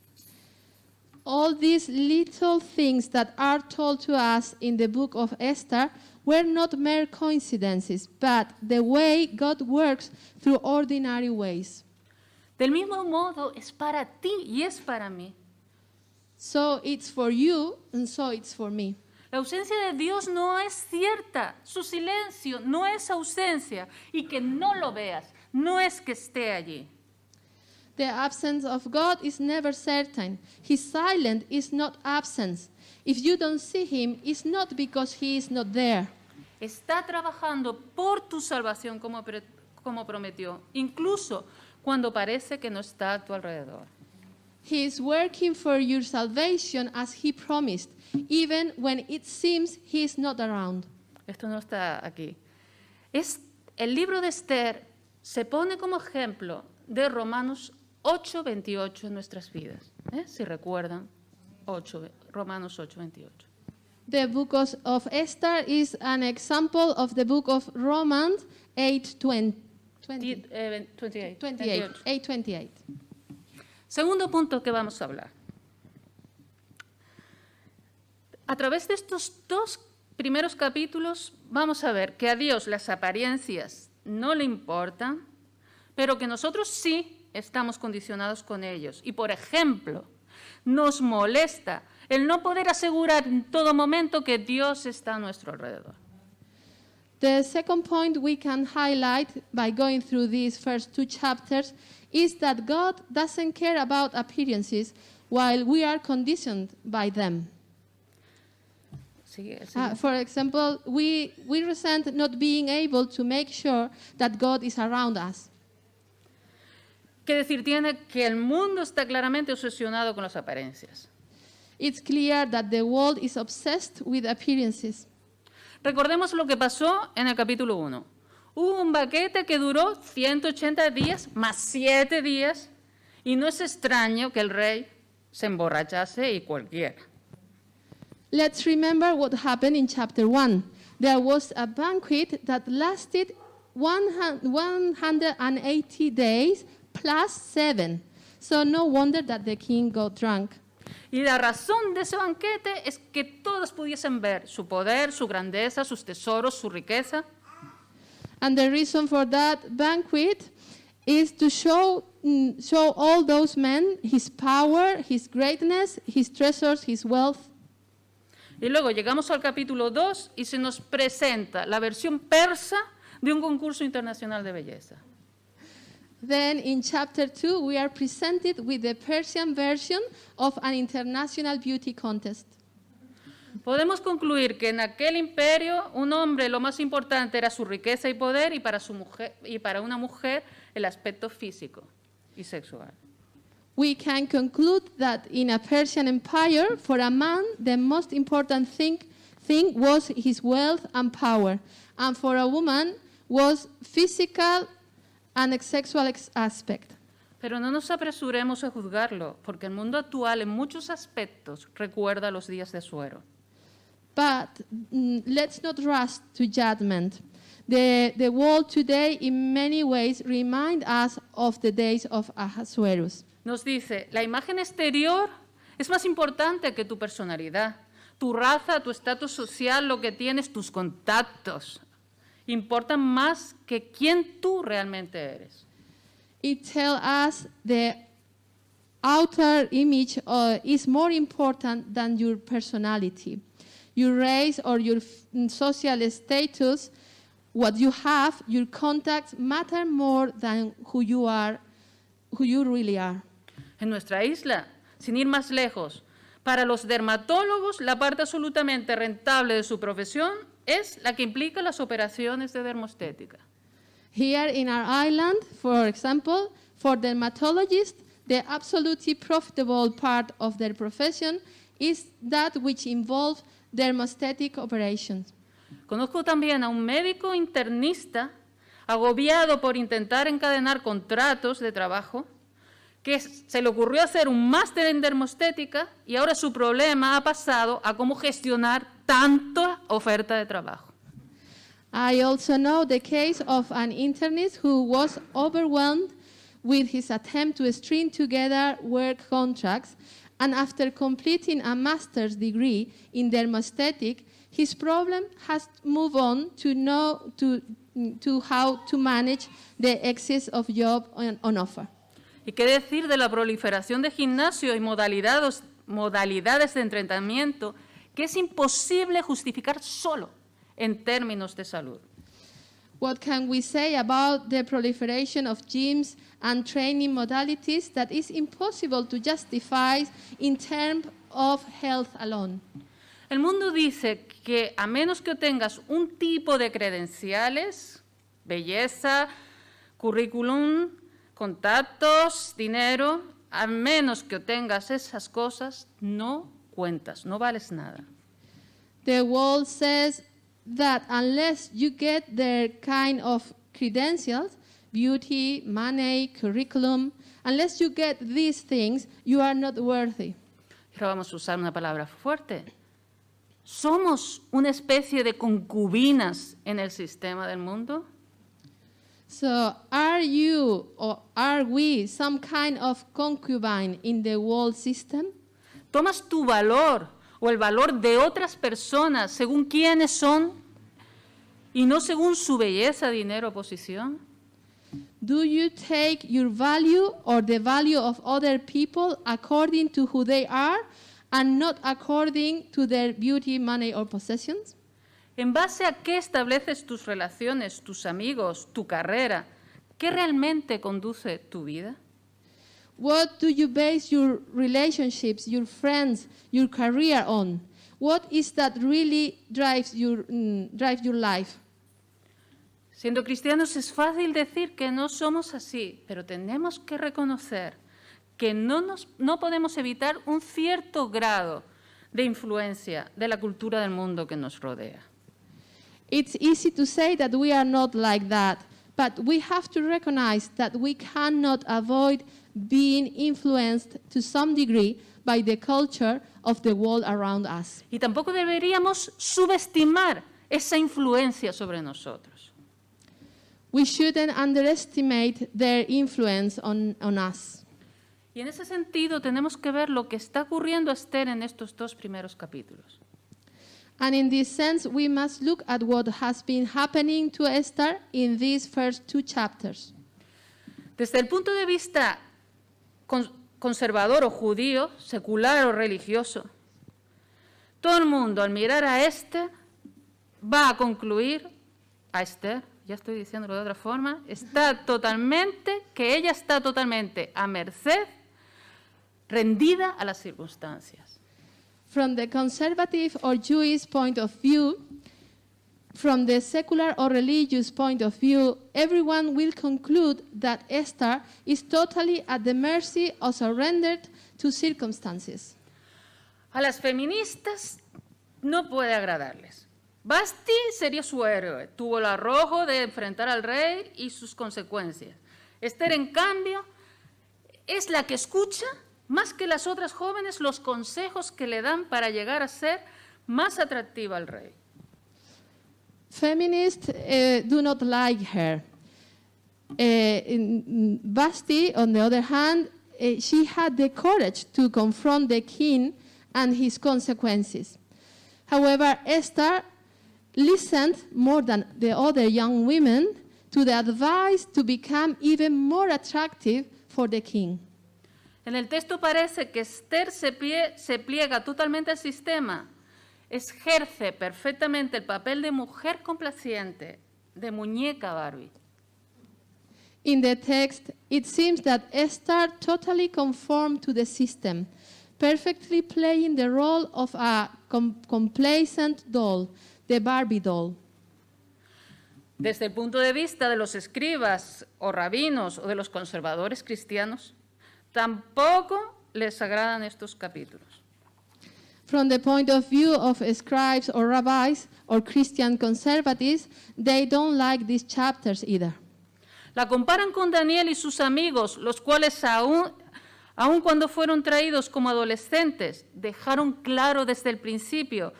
All these little things that are told to us in the book of Esther were not mere coincidences, but the way God works through ordinary ways. Del mismo modo, es para ti y es para mí. So it's for you, and so it's for me. La ausencia de Dios no es cierta, su silencio no es ausencia, y que no lo veas no es que esté allí. The absence of God is never certain. His silence is not absence. If you don't see him, it's not because he is not there. Está trabajando por tu salvación como prometió, incluso cuando parece que no está a tu alrededor. He is working for your salvation as he promised, even when it seems he is not around. Esto no está aquí. El libro de Esther se pone como ejemplo de Romanos 8:28 en nuestras vidas. Si recuerdan, Romanos 8:28. The book of Esther is an example of the book of Romans 8:28. 8:28. Segundo punto que vamos a hablar. A través de estos 2 primeros capítulos vamos a ver que a Dios las apariencias no le importan, pero que nosotros sí estamos condicionados con ellos. Y, por ejemplo, nos molesta el no poder asegurar en todo momento que Dios está a nuestro alrededor. The second point we can highlight by going through these first 2 chapters is that God doesn't care about appearances while we are conditioned by them. Sigue. For example, we resent not being able to make sure that God is around us. ¿Qué decir tiene? Que el mundo está claramente obsesionado con las apariencias. It's clear that the world is obsessed with appearances. Recordemos lo que pasó en el capítulo 1. Hubo un banquete que duró 180 días más 7 días y no es extraño que el rey se emborrachase y cualquiera. Let's remember what happened in chapter 1. There was a banquet that lasted 180 days plus 7. So no wonder that the king got drunk. Y la razón de ese banquete es que todos pudiesen ver su poder, su grandeza, sus tesoros, su riqueza. And the reason for that banquet is to show all those men his power, his greatness, his treasures, his wealth. Y luego llegamos al capítulo 2 y se nos presenta la versión persa de un concurso internacional de belleza. Then in chapter 2 we are presented with the Persian version of an international beauty contest. Podemos concluir que en aquel imperio un hombre lo más importante era su riqueza y poder y para una mujer el aspecto físico y sexual. We can conclude that in a Persian empire, for a man, the most important thing was his wealth and power, and for a woman was physical and sexual aspect. Pero no nos apresuremos a juzgarlo, porque el mundo actual en muchos aspectos recuerda los días de Asuero. But let's not rush to judgment. The world today in many ways reminds us of the days of Ahasuerus. Nos dice, la imagen exterior es más importante que tu personalidad, tu raza, tu estatus social, lo que tienes, tus contactos. Importan más que quién tú realmente eres. It tells us the outer image is more important than your personality. Your race or your social status, what you have, your contacts matter more than who you really are. En nuestra isla, sin ir más lejos, para los dermatólogos la parte absolutamente rentable de su profesión es la que implica las operaciones de dermostética. Here in our island, for example, for dermatologists, the absolutely profitable part of their profession is that which involves dermostatic operations. Conozco también a un médico internista agobiado por intentar encadenar contratos de trabajo, que se le ocurrió hacer un máster en dermostética y ahora su problema ha pasado a cómo gestionar tanta oferta de trabajo. I also know the case of an internist who was overwhelmed with his attempt to string together work contracts, and after completing a master's degree in dermoaesthetic, his problem has moved on to how to manage the excess of job on offer. ¿Y qué decir de la proliferación de gimnasio y modalidades de entrenamiento que es imposible justificar solo en términos de salud? What can we say about the proliferation of gyms and training modalities that is impossible to justify in terms of health alone? El mundo dice que a menos que obtengas un tipo de credenciales, belleza, currículum, contactos, dinero, a menos que obtengas esas cosas, no cuentas, no vales nada. The world says that unless you get their kind of credentials, beauty, money, curriculum, unless you get these things, you are not worthy. Ahora vamos a usar una palabra fuerte. ¿Somos una especie de concubinas en el sistema del mundo? So are you or are we some kind of concubine in the world system? ¿Tomas tu valor o el valor de otras personas según quiénes son y no según su belleza, dinero o posición? Do you take your value or the value of other people according to who they are and not according to their beauty, money, or possessions? ¿En base a qué estableces tus relaciones, tus amigos, tu carrera? ¿Qué realmente conduce tu vida? What do you base your relationships, your friends, your career on? What is that really drives your life? Siendo cristianos es fácil decir que no somos así, pero tenemos que reconocer que no podemos evitar un cierto grado de influencia de la cultura del mundo que nos rodea. It's easy to say that we are not like that, but we have to recognize that we cannot avoid being influenced to some degree by the culture of the world around us. Y tampoco deberíamos subestimar esa influencia sobre nosotros. We shouldn't underestimate their influence on us. Y en ese sentido tenemos que ver lo que está ocurriendo a Esther en estos 2 primeros capítulos. And in this sense, we must look at what has been happening to Esther in these first 2 chapters. Desde el punto de vista conservador o judío, secular o religioso, todo el mundo al mirar a Esther va a concluir, a Esther, ya estoy diciéndolo de otra forma, que ella está totalmente a merced, rendida a las circunstancias. From the conservative or Jewish point of view, from the secular or religious point of view, everyone will conclude that Esther is totally at the mercy or surrendered to circumstances. A las feministas no puede agradarles. Basti sería su héroe, tuvo el arrojo de enfrentar al rey y sus consecuencias. Esther, en cambio, es la que escucha más que las otras jóvenes los consejos que le dan para llegar a ser más atractiva al rey. Feminists do not like her. Basti, on the other hand, she had the courage to confront the king and his consequences. However, Esther listened more than the other young women to the advice to become even more attractive for the king. En el texto parece que Esther se pliega totalmente al sistema, ejerce perfectamente el papel de mujer complaciente, de muñeca Barbie. In the text, it seems that Esther totally conformed to the system, perfectly playing the role of a complacent doll, the Barbie doll. Desde el punto de vista de los escribas o rabinos o de los conservadores cristianos, tampoco les agradan estos capítulos. From the point of view of scribes or rabbis or Christian conservatives, they don't like these chapters either. La comparan con Daniel y sus amigos, los cuales aún cuando fueron traídos como adolescentes, dejaron claro desde el principio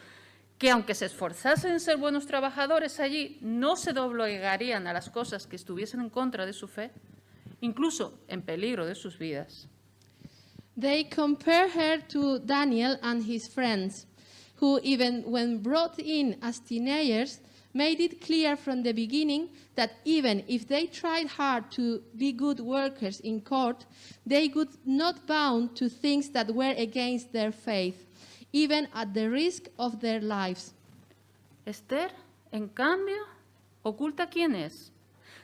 que aunque se esforzasen en ser buenos trabajadores allí, no se doblegarían a las cosas que estuviesen en contra de su fe. incluso en peligro de sus vidas. They compare her to Daniel and his friends, who even when brought in as teenagers, made it clear from the beginning that even if they tried hard to be good workers in court, they would not bound to things that were against their faith, even at the risk of their lives. Esther, en cambio, oculta quién es.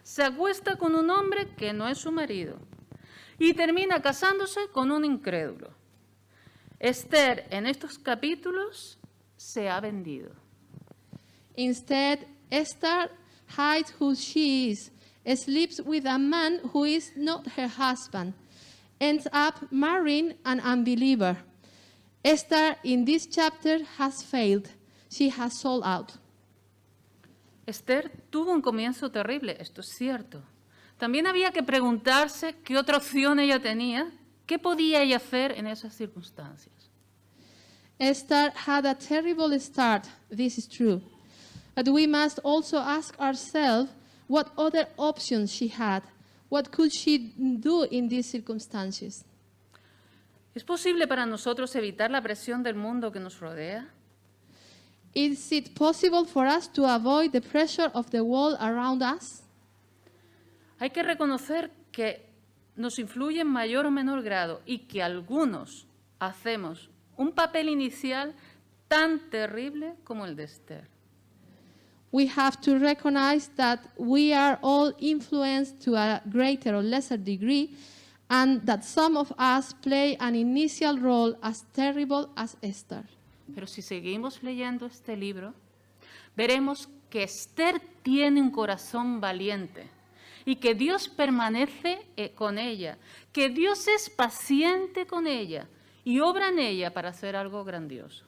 Se acuesta con un hombre que no es su marido y termina casándose con un incrédulo. Esther, en estos capítulos, se ha vendido. Instead, Esther hides who she is, sleeps with a man who is not her husband, ends up marrying an unbeliever. Esther, in this chapter, has failed. She has sold out. Esther tuvo un comienzo terrible, esto es cierto. También había que preguntarse qué otra opción ella tenía, qué podía ella hacer en esas circunstancias. Esther had a terrible start, this is true. But we must also ask ourselves what other options she had. What could she do in these circumstances? ¿Es posible para nosotros evitar la presión del mundo que nos rodea? Is it possible for us to avoid the pressure of the world around us? Hay que reconocer que nos influye en mayor o menor grado y que algunos hacemos un papel inicial tan terrible como el de Esther. We have to recognize that we are all influenced to a greater or lesser degree, and that some of us play an initial role as terrible as Esther. Pero si seguimos leyendo este libro, veremos que Esther tiene un corazón valiente y que Dios permanece con ella, que Dios es paciente con ella y obra en ella para hacer algo grandioso.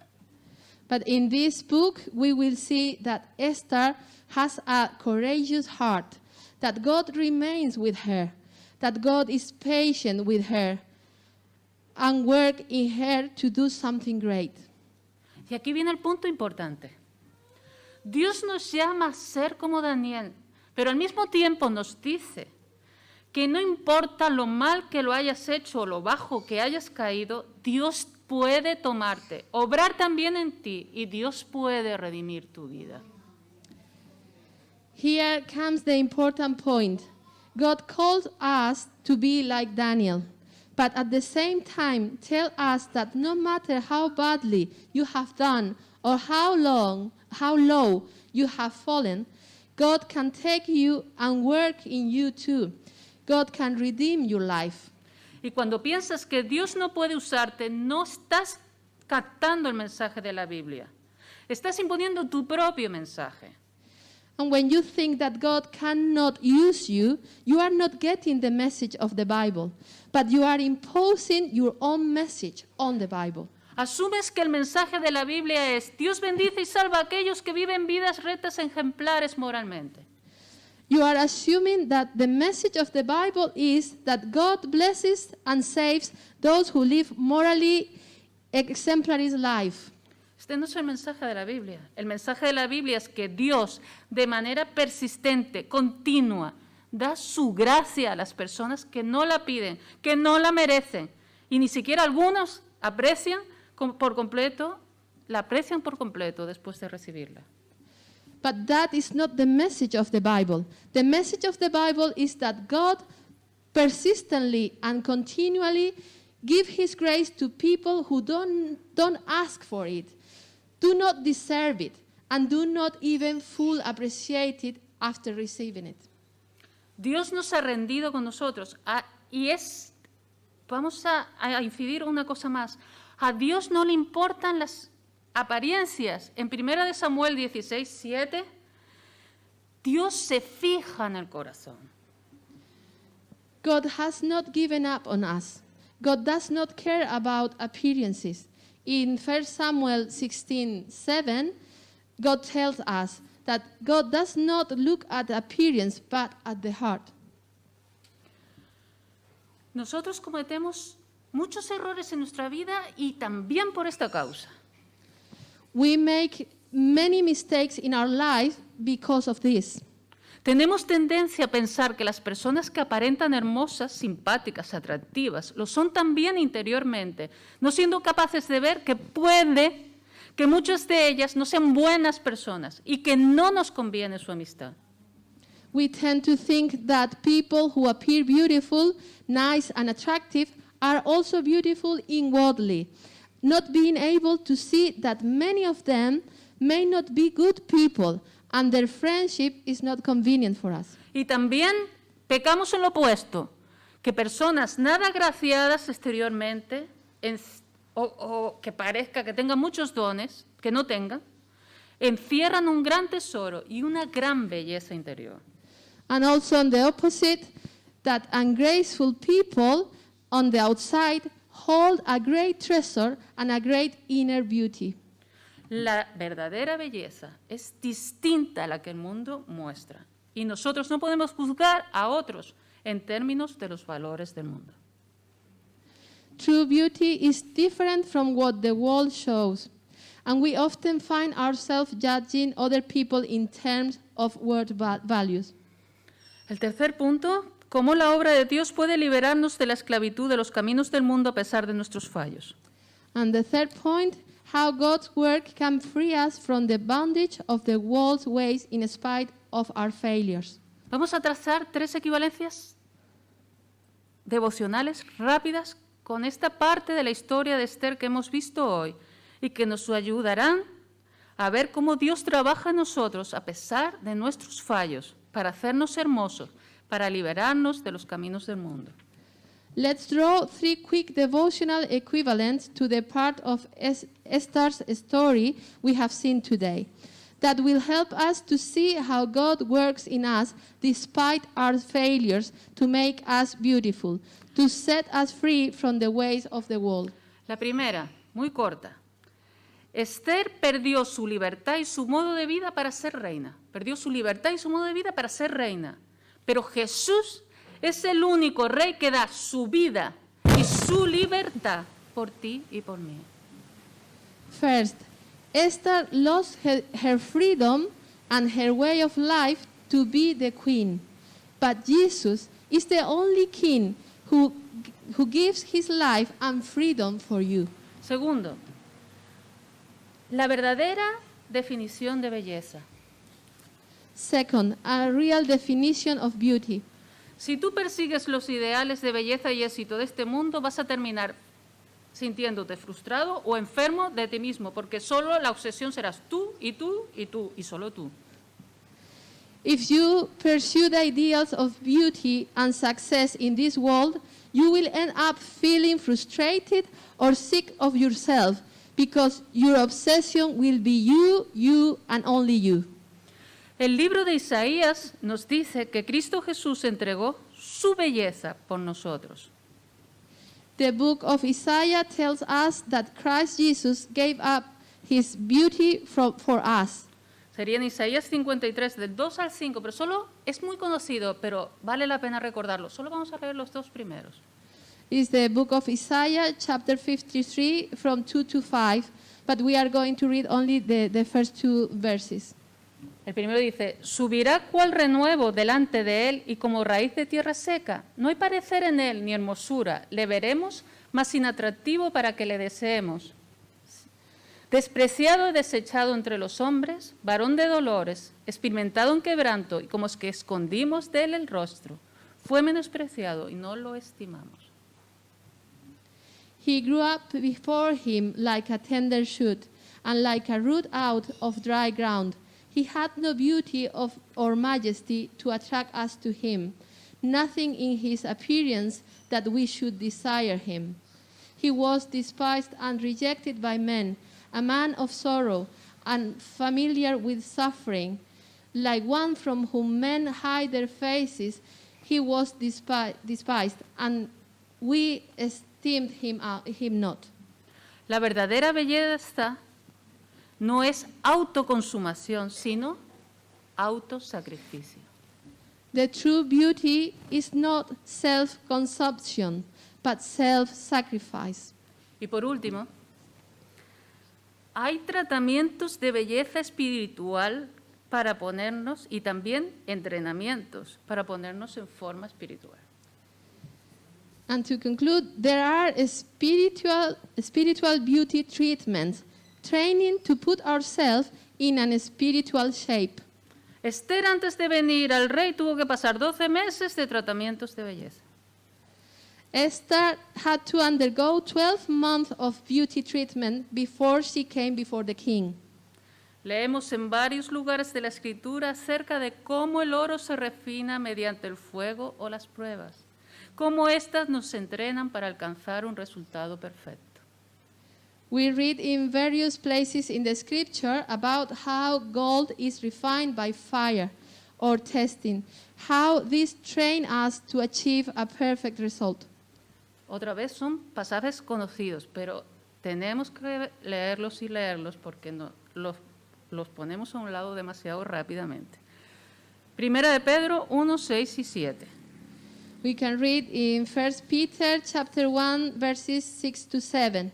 But in this book, we will see that Esther has a courageous heart, that God remains with her, that God is patient with her, and work in her to do something great. Y aquí viene el punto importante. Dios nos llama a ser como Daniel, pero al mismo tiempo nos dice que no importa lo mal que lo hayas hecho o lo bajo que hayas caído, Dios puede tomarte, obrar también en ti, y Dios puede redimir tu vida. Here comes the important point. God calls us to be like Daniel, but at the same time tell us that no matter how badly you have done or how low you have fallen, God can take you and work in you too. God can redeem your life. Y cuando piensas que Dios no puede usarte, no estás captando el mensaje de la Biblia. Estás imponiendo tu propio mensaje. And when you think that God cannot use you, you are not getting the message of the Bible, but you are imposing your own message on the Bible. Asumes que el mensaje de la Biblia es Dios bendice y salva a aquellos que viven vidas rectas, ejemplares moralmente. You are assuming that the message of the Bible is that God blesses and saves those who live morally exemplary life. Este no es el mensaje de la Biblia. El mensaje de la Biblia es que Dios, de manera persistente, continua, da su gracia a las personas que no la piden, que no la merecen, y ni siquiera algunos la aprecian por completo después de recibirla. But that is not the message of the Bible. The message of the Bible is that God persistently and continually gives His grace to people who don't ask for it, do not deserve it, and do not even fully appreciate it after receiving it. Dios nos ha rendido con nosotros vamos a incidir una cosa más. A Dios no le importan las apariencias. En 1 Samuel 16:7, Dios se fija en el corazón. God has not given up on us. God does not care about appearances. In 1 Samuel 16:7, God tells us that God does not look at appearance, but at the heart. Nosotros cometemos muchos errores en nuestra vida y también por esta causa. We make many mistakes in our life because of this. Tenemos tendencia a pensar que las personas que aparentan hermosas, simpáticas, atractivas, lo son también interiormente, no siendo capaces de ver que puede que muchas de ellas no sean buenas personas y que no nos conviene su amistad. We tend to think that people who appear beautiful, nice, and attractive are also beautiful inwardly, not being able to see that many of them may not be good people, and their friendship is not convenient for us. Y también pecamos en lo opuesto, que personas nada agraciadas exteriormente, o que parezca que tengan muchos dones, que no tengan, encierran un gran tesoro y una gran belleza interior. And also on the opposite, that ungraceful people on the outside hold a great treasure and a great inner beauty. La verdadera belleza es distinta a la que el mundo muestra. Y nosotros no podemos juzgar a otros en términos de los valores del mundo. True beauty is different from what the world shows, and we often find ourselves judging other people in terms of world values. El tercer punto, cómo la obra de Dios puede liberarnos de la esclavitud de los caminos del mundo a pesar de nuestros fallos. And the third point, how God's work can free us from the bondage of the world's ways in spite of our failures. Vamos a trazar 3 equivalencias devocionales rápidas con esta parte de la historia de Esther que hemos visto hoy y que nos ayudarán a ver cómo Dios trabaja en nosotros a pesar de nuestros fallos para hacernos hermosos, para liberarnos de los caminos del mundo. Let's draw 3 quick devotional equivalents to the part of Esther's story we have seen today that will help us to see how God works in us despite our failures to make us beautiful, to set us free from the ways of the world. La primera, muy corta. Esther perdió su libertad y su modo de vida para ser reina. Perdió su libertad y su modo de vida para ser reina. Pero Jesús es el único rey que da su vida y su libertad por ti y por mí. First, Esther lost her freedom and her way of life to be the queen. But Jesus is the only king who gives his life and freedom for you. Segundo, la verdadera definición de belleza. Second, a real definition of beauty. Si tú persigues los ideales de belleza y éxito de este mundo, vas a terminar sintiéndote frustrado o enfermo de ti mismo, porque solo la obsesión serás tú y tú y tú y solo tú. If you pursue the ideals of beauty and success in this world, you will end up feeling frustrated or sick of yourself because your obsession will be you, you, and only you. El libro de Isaías nos dice que Cristo Jesús entregó su belleza por nosotros. The book of Isaiah tells us that Christ Jesus gave up his beauty for us. Sería en Isaías 53, del 2 al 5, pero solo es muy conocido, pero vale la pena recordarlo. Solo vamos a leer los 2 primeros. It's the book of Isaiah, chapter 53, from 2 to 5, but we are going to read only the first 2 verses. El primero dice, subirá cual renuevo delante de él y como raíz de tierra seca. No hay parecer en él ni hermosura. Le veremos más inatractivo para que le deseemos. Despreciado y desechado entre los hombres, varón de dolores, experimentado en quebranto y como es que escondimos de él el rostro. Fue menospreciado y no lo estimamos. He grew up before him like a tender shoot and like a root out of dry ground. He had no beauty or majesty to attract us to him, nothing in his appearance that we should desire him. He was despised and rejected by men, a man of sorrow and familiar with suffering. Like one from whom men hide their faces, he was despised, and we esteemed him not. La verdadera belleza no es autoconsumación, sino autosacrificio. The true beauty is not self-consumption, but self-sacrifice. Y por último, hay tratamientos de belleza espiritual para ponernos, y también entrenamientos para ponernos en forma espiritual. And to conclude, there are spiritual beauty treatments, training to put ourselves in a spiritual shape. Esther, antes de venir al rey, tuvo que pasar 12 meses de tratamientos de belleza. Esther had to undergo 12 months of beauty treatment before she came before the king. Leemos en varios lugares de la Escritura acerca de cómo el oro se refina mediante el fuego o las pruebas, cómo éstas nos entrenan para alcanzar un resultado perfecto. We read in various places in the scripture about how gold is refined by fire or testing, how these train us to achieve a perfect result. Otra vez son pasajes conocidos, pero tenemos que leerlos y leerlos porque los ponemos a un lado demasiado rápidamente. Primera de Pedro 1, 6 y 7. We can read in 1 Peter chapter 1 verses 6 to 7.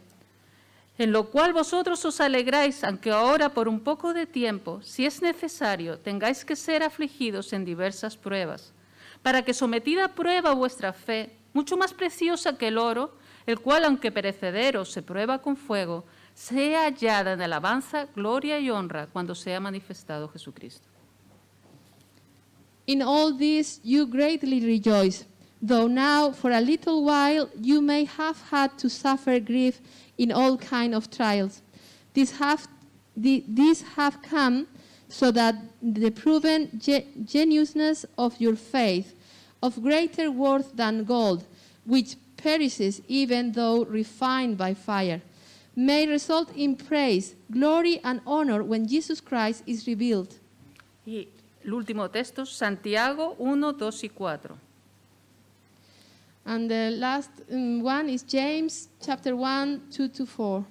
En lo cual vosotros os alegráis, aunque ahora por un poco de tiempo, si es necesario, tengáis que ser afligidos en diversas pruebas, para que sometida a prueba vuestra fe, mucho más preciosa que el oro, el cual, aunque perecedero, se prueba con fuego, sea hallada en alabanza, gloria y honra cuando sea manifestado Jesucristo. In all this you greatly rejoice, though now for a little while you may have had to suffer grief in all kind of trials. These have come so that the proven genuineness of your faith, of greater worth than gold, which perishes even though refined by fire, may result in praise, glory, and honor when Jesus Christ is revealed. Y el último texto, Santiago 1, 2 y 4. And the last one is James chapter 1, 2 to 4.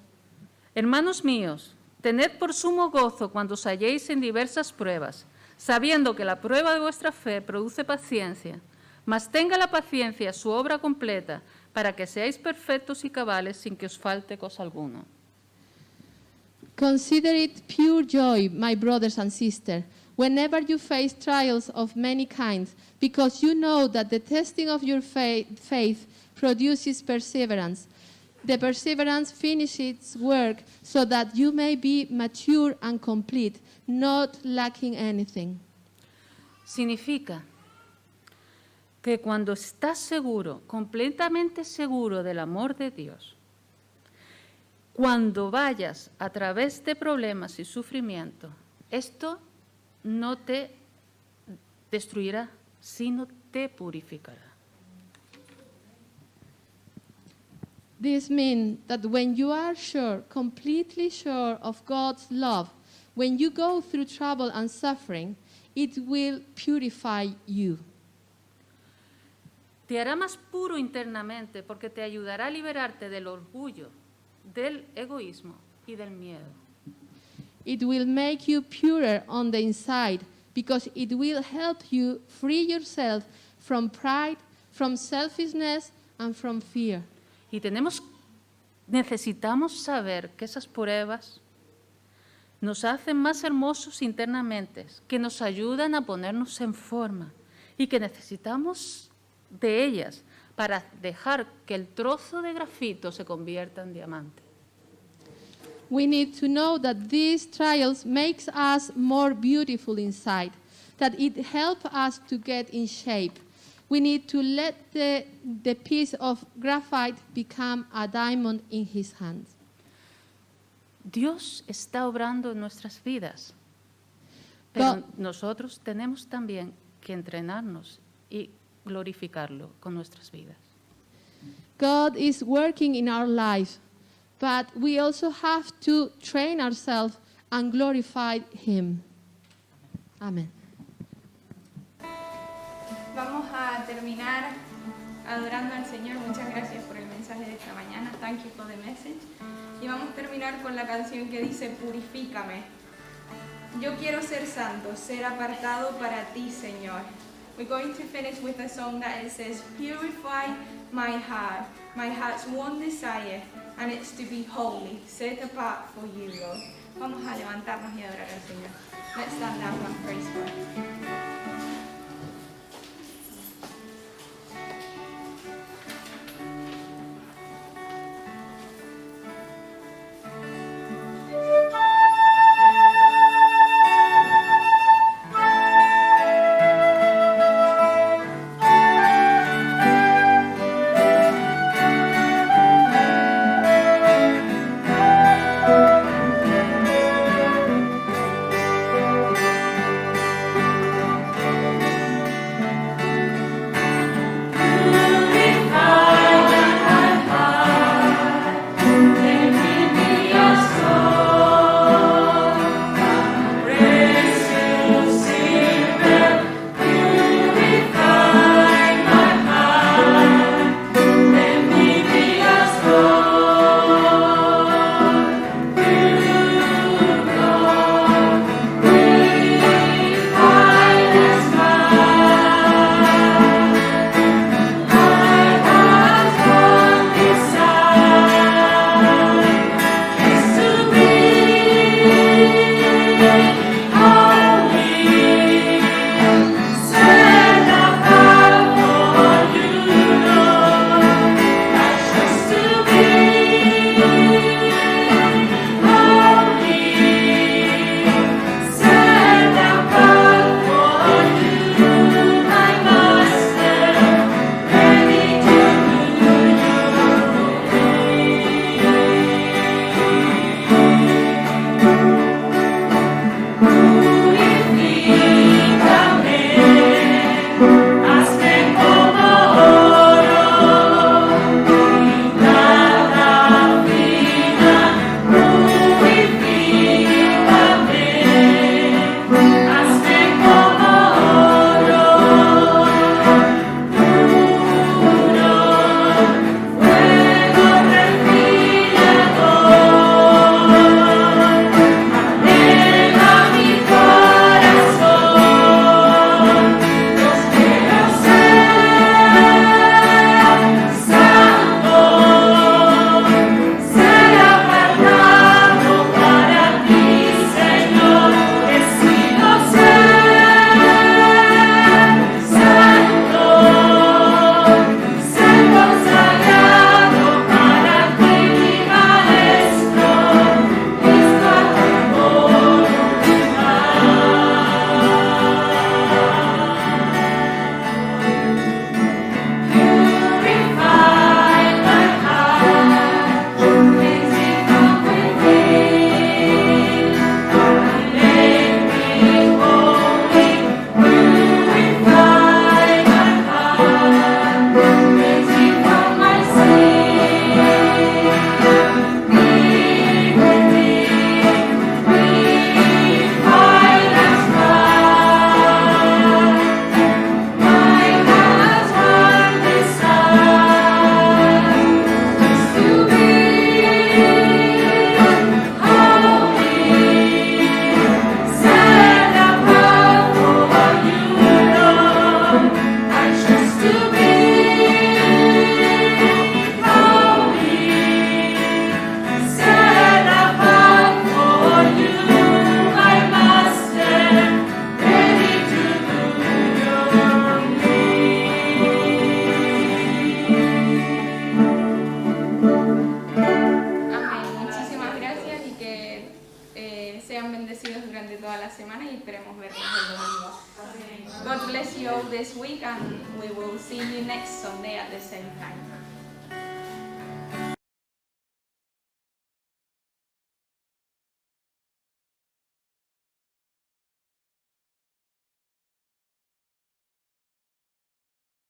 Hermanos míos, tened por sumo gozo cuando os halléis en diversas pruebas, sabiendo que la prueba de vuestra fe produce paciencia, mas tenga la paciencia su obra completa, para que seáis perfectos y cabales sin que os falte cosa alguna. Consider it pure joy, my brothers and sisters, whenever you face trials of many kinds, because you know that the testing of your faith produces perseverance. The perseverance finishes its work so that you may be mature and complete, not lacking anything. Significa que cuando estás seguro, completamente seguro del amor de Dios, cuando vayas a través de problemas y sufrimiento, esto no te destruirá, sino te purificará. This means that when you are sure, completely sure of God's love, when you go through trouble and suffering, it will purify you. Te hará más puro internamente porque te ayudará a liberarte del orgullo, del egoísmo y del miedo. It will make you purer on the inside because it will help you free yourself from pride, from selfishness, and from fear. Y necesitamos saber que esas pruebas nos hacen más hermosos internamente, que nos ayudan a ponernos en forma y que necesitamos de ellas para dejar que el trozo de grafito se convierta en diamante. We need to know that these trials makes us more beautiful inside, that it helps us to get in shape. We need to let the piece of graphite become a diamond in his hands. Dios está obrando en nuestras vidas, pero nosotros tenemos también que entrenarnos y glorificarlo con nuestras vidas. God is working in our lives, but we also have to train ourselves and glorify Him. Amen. Vamos a terminar adorando al Señor. Muchas gracias por el mensaje de esta mañana. Thank you for the message. Y vamos a terminar con la canción que dice, purifícame. Yo quiero ser santo, ser apartado para ti, Señor. We're going to finish with a song that it says, purify my heart's one desire, and it's to be holy, set apart for you, Lord. Vamos a levantarnos y adorar al Señor. Let's stand up and praise God. God bless you all this week, and we will see you next Sunday at the same time.